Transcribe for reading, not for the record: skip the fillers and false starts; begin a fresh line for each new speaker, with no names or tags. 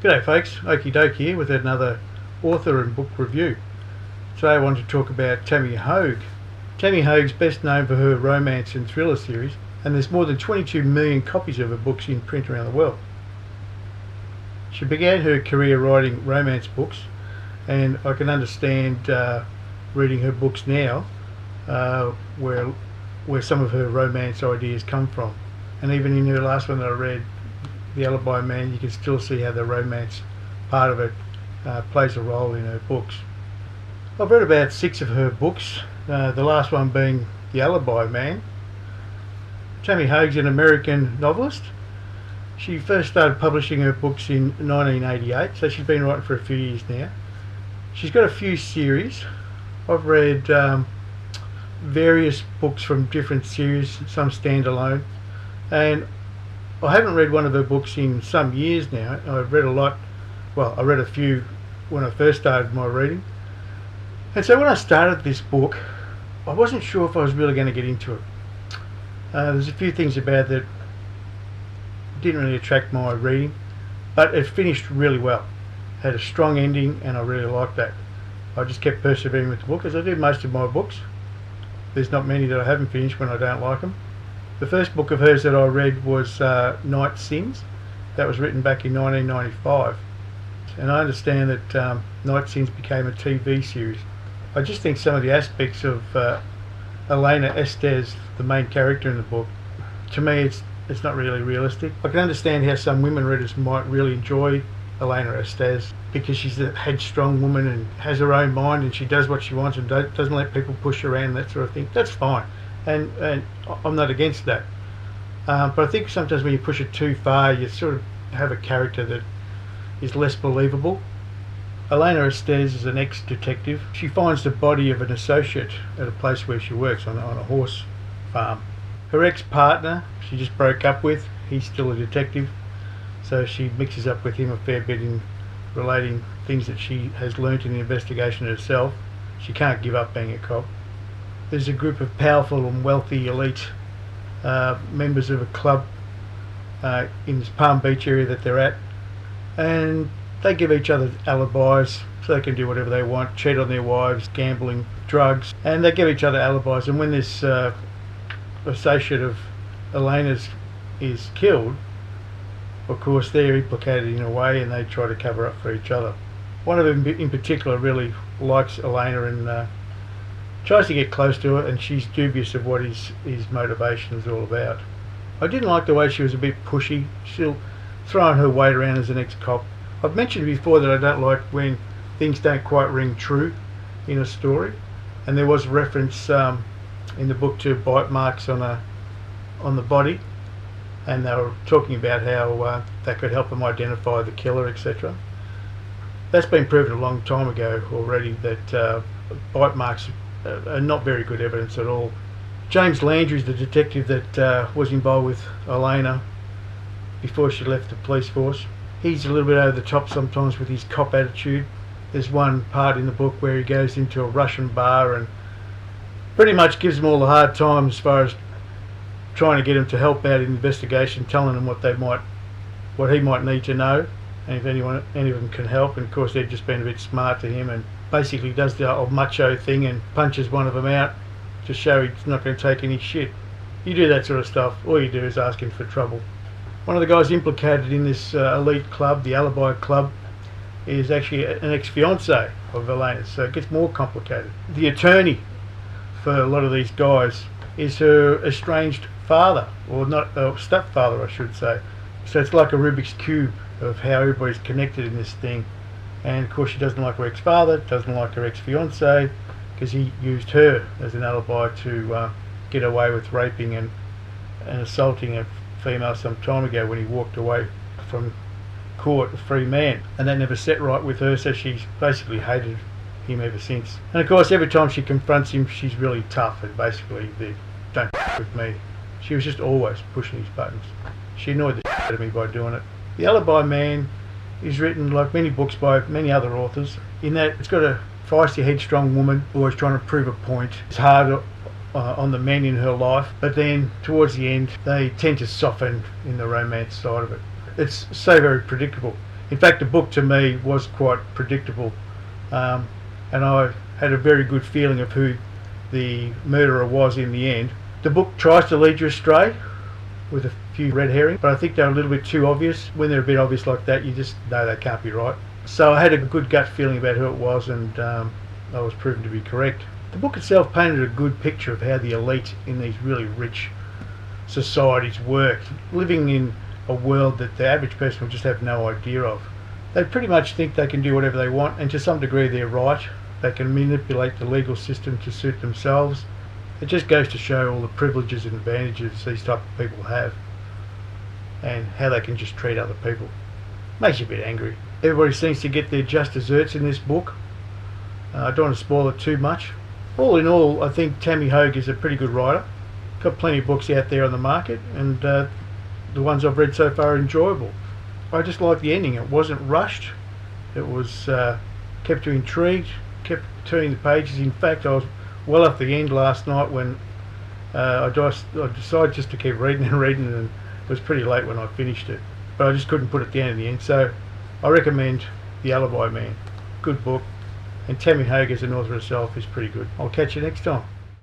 G'day folks, Okidoke here with another author and book review. Today I want to talk about Tami Hoag. Tami Hoag's best known for her romance and thriller series, and there's more than 22 million copies of her books in print around the world. She began her career writing romance books, and I can understand reading her books now where some of her romance ideas come from. And even in her last one that I read, The Alibi Man, you can still see how the romance part of it plays a role in her books. I've read about 6 of her books, the last one being The Alibi Man. Tami Hoag's an American novelist. She first started publishing her books in 1988, so she's been writing for a few years now. She's got a few series. I've read various books from different series, some standalone, and I haven't read one of her books in some years now. I've read a lot. Well, I read a few when I first started my reading. And so when I started this book, I wasn't sure if I was really going to get into it. There's a few things about that didn't really attract my reading, but it finished really well. Had a strong ending, and I really liked that. I just kept persevering with the book, as I do most of my books. There's not many that I haven't finished when I don't like them. The first book of hers that I read was Night Sins. That was written back in 1995. And I understand that Night Sins became a TV series. I just think some of the aspects of Elena Estes, the main character in the book, to me it's not really realistic. I can understand how some women readers might really enjoy Elena Estes because she's a headstrong woman and has her own mind, and she does what she wants and doesn't let people push her around, that sort of thing. That's fine. And I'm not against that, but I think sometimes when you push it too far, you sort of have a character that is less believable. Elena Estes is an ex-detective. She finds the body of an associate at a place where she works on a horse farm. Her ex-partner, she just broke up with, he's still a detective, so she mixes up with him a fair bit in relating things that she has learnt in the investigation herself. She can't give up being a cop. There's a group of powerful and wealthy elite members of a club in this Palm Beach area that they're at, and they give each other alibis so they can do whatever they want, cheat on their wives, gambling, drugs, and they give each other alibis. And when this associate of Elena's is killed, of course they're implicated in a way, and they try to cover up for each other. One of them in particular really likes Elena and tries to get close to her, and she's dubious of what his motivation is all about. I didn't like the way she was a bit pushy, still throwing her weight around as an ex-cop. I've mentioned before that I don't like when things don't quite ring true in a story, and there was reference in the book to bite marks on the body, and they were talking about how that could help them identify the killer, etc. That's been proven a long time ago already, that bite marks are not very good evidence at all. James Landry's the detective that was involved with Elena before she left the police force. He's a little bit over the top sometimes with his cop attitude. There's one part in the book where he goes into a Russian bar and pretty much gives them all a hard time as far as trying to get them to help out in the investigation, telling them what he might need to know, and if any of them can help. And of course they're just being a bit smart to him, and basically does the old macho thing and punches one of them out to show he's not going to take any shit. You do that sort of stuff, all you do is ask him for trouble. One of the guys implicated in this elite club, the Alibi Club, is actually an ex-fiance of Elena's, so it gets more complicated. The attorney for a lot of these guys is her estranged father, or not, stepfather I should say. So it's like a Rubik's Cube of how everybody's connected in this thing. And of course she doesn't like her ex-father, doesn't like her ex-fiance, because he used her as an alibi to get away with raping and assaulting a female some time ago when he walked away from court a free man. And that never set right with her, so she's basically hated him ever since. And of course every time she confronts him, she's really tough and basically, don't f with me. She was just always pushing his buttons. She annoyed the shit out of me by doing it. The Alibi Man is written like many books by many other authors, in that it's got a feisty, headstrong woman always trying to prove a point. It's hard on the men in her life, but then towards the end they tend to soften in the romance side of it. It's so very predictable. In fact, the book to me was quite predictable, and I had a very good feeling of who the murderer was in the end. The book tries to lead you astray with a few red herrings, but I think they're a little bit too obvious. When they're a bit obvious like that, you just know they can't be right. So I had a good gut feeling about who it was, and I was proven to be correct. The book itself painted a good picture of how the elite in these really rich societies work, living in a world that the average person would just have no idea of. They pretty much think they can do whatever they want, and to some degree they're right. They can manipulate the legal system to suit themselves. It just goes to show all the privileges and advantages these type of people have, and how they can just treat other people. Makes you a bit angry. Everybody seems to get their just desserts in this book. I don't want to spoil it too much. All in all, I think Tami Hoag is a pretty good writer. Got plenty of books out there on the market, and the ones I've read so far are enjoyable. I just like the ending. It wasn't rushed. It was kept you intrigued, kept turning the pages. In fact, I was well off the end last night when I decided just to keep reading and reading, and it was pretty late when I finished it. But I just couldn't put it down in the end. So I recommend The Alibi Man. Good book. And Tami Hoag as an author herself is pretty good. I'll catch you next time.